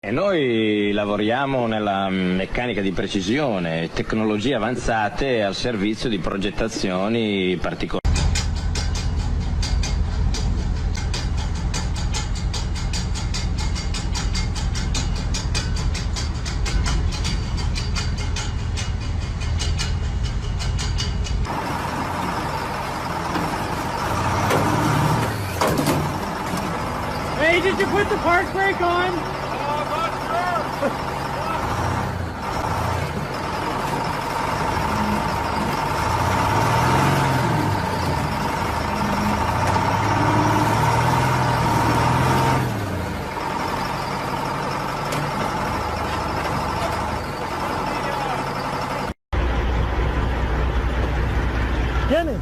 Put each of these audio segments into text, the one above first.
E noi lavoriamo nella meccanica di precisione, tecnologie avanzate al servizio di progettazioni particolari. Hey, did you put the park brake on? I'm not sure. Jenny.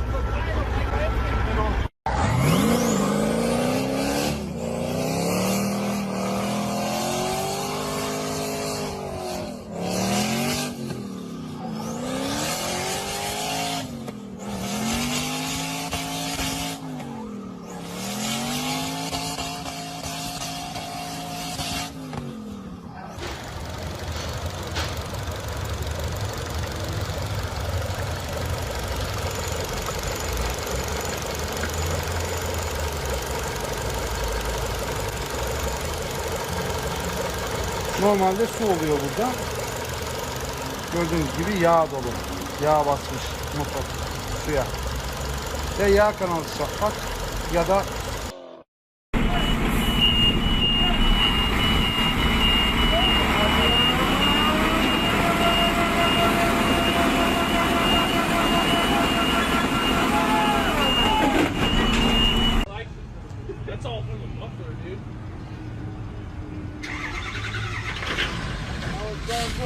Normalde su oluyor burada. Gördüğünüz gibi yağ dolu. Yağ basmış motor suya. Ya yağ kanalı çatlak ya da That's all from the muffler, dude.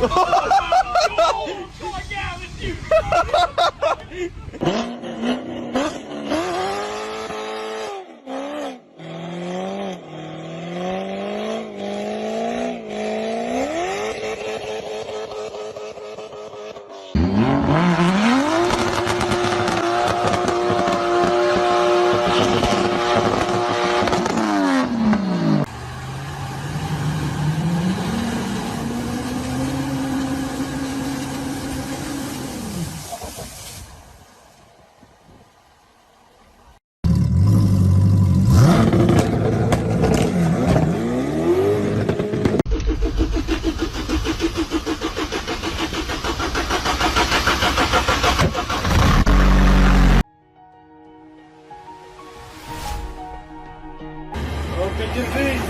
Oh, God, yeah, with you. Open your feet.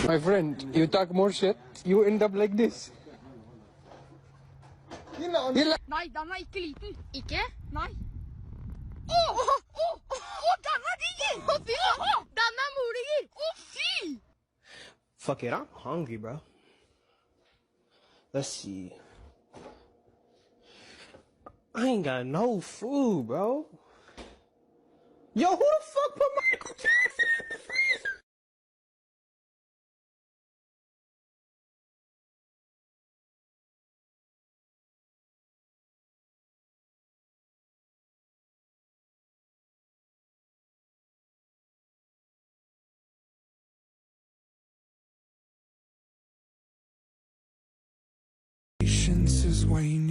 My friend, you talk more shit, you end up like this. Nei, den er ikke liten. Ikke? Nei. Den er diger! Fy! Den er moliger! Fy! Fuck it, I'm hungry, bro. Let's see. I ain't got no food, bro. Yo, who the fuck put Michael Jackson in the freezer? Patience is waning.